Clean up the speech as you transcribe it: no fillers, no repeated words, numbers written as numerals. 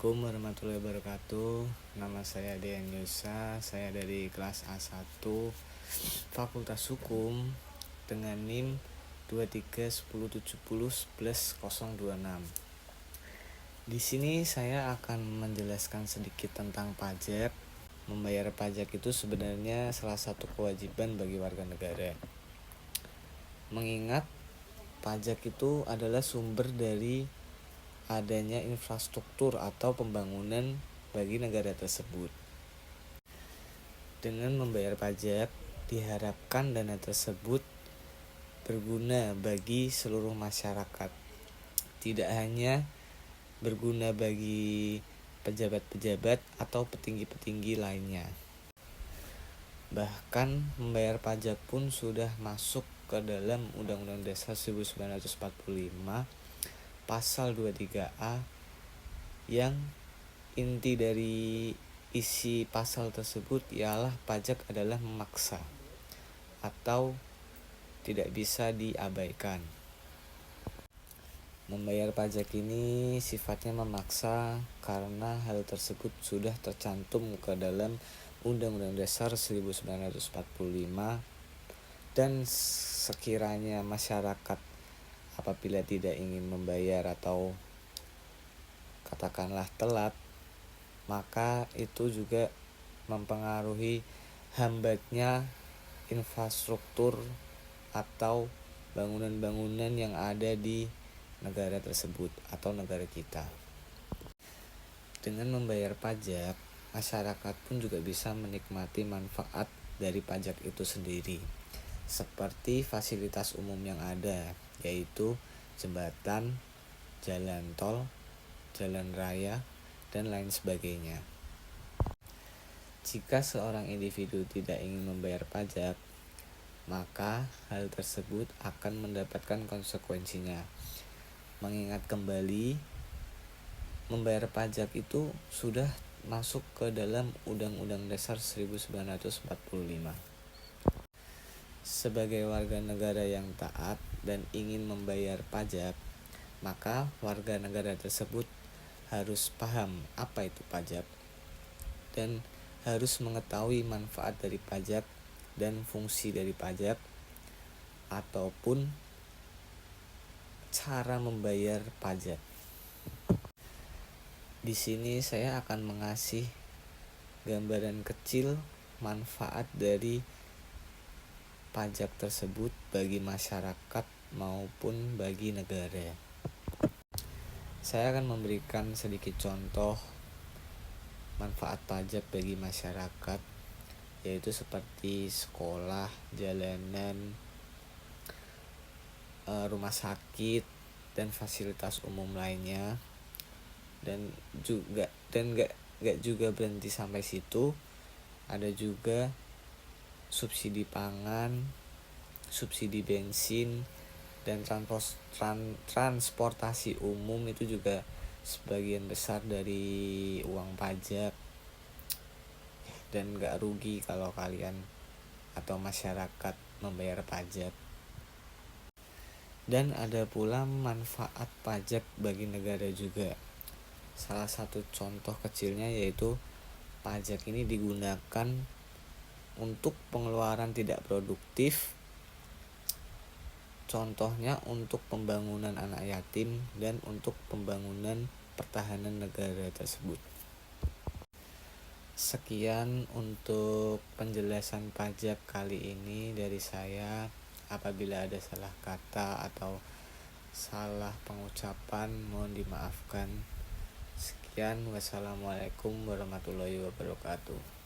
Assalamualaikum warahmatullahi wabarakatuh. Nama saya Dean Yusa. Saya dari kelas A1 Fakultas Hukum dengan NIM 231070+026. Di sini saya akan menjelaskan sedikit tentang pajak. Membayar pajak itu sebenarnya salah satu kewajiban bagi warga negara. Mengingat pajak itu adalah sumber dari adanya infrastruktur atau pembangunan bagi negara tersebut. Dengan membayar pajak, diharapkan dana tersebut berguna bagi seluruh masyarakat. Tidak hanya berguna bagi pejabat-pejabat atau petinggi-petinggi lainnya. Bahkan membayar pajak pun sudah masuk ke dalam Undang-Undang Dasar 1945 Pasal 23A yang inti dari isi pasal tersebut ialah pajak adalah memaksa atau tidak bisa diabaikan. Membayar pajak ini sifatnya memaksa karena hal tersebut sudah tercantum ke dalam Undang-Undang Dasar 1945 dan sekiranya masyarakat apabila tidak ingin membayar atau katakanlah telat, maka itu juga mempengaruhi hambatnya infrastruktur atau bangunan-bangunan yang ada di negara tersebut atau negara kita. Dengan membayar pajak, masyarakat pun juga bisa menikmati manfaat dari pajak itu sendiri, seperti fasilitas umum yang ada, yaitu jembatan, jalan tol, jalan raya, dan lain sebagainya. Jika seorang individu tidak ingin membayar pajak, maka hal tersebut akan mendapatkan konsekuensinya. Mengingat kembali, membayar pajak itu sudah masuk ke dalam Undang-Undang Dasar 1945. Sebagai warga negara yang taat dan ingin membayar pajak, maka warga negara tersebut harus paham apa itu pajak dan harus mengetahui manfaat dari pajak dan fungsi dari pajak ataupun cara membayar pajak. Di sini saya akan mengasih gambaran kecil manfaat dari pajak tersebut bagi masyarakat maupun bagi negara. Saya akan memberikan sedikit contoh manfaat pajak bagi masyarakat, yaitu seperti sekolah, jalanan, rumah sakit, dan fasilitas umum lainnya. Dan gak juga berhenti sampai situ. Ada juga subsidi pangan, subsidi bensin, dan transportasi umum itu juga sebagian besar dari uang pajak, dan gak rugi kalau kalian atau masyarakat membayar pajak. Dan ada pula manfaat pajak bagi negara juga. Salah satu contoh kecilnya yaitu pajak ini digunakan untuk pengeluaran tidak produktif. Contohnya untuk pembangunan anak yatim dan untuk pembangunan pertahanan negara tersebut. Sekian untuk penjelasan pajak kali ini dari saya. Apabila ada salah kata atau salah pengucapan, mohon dimaafkan. Sekian, wassalamualaikum warahmatullahi wabarakatuh.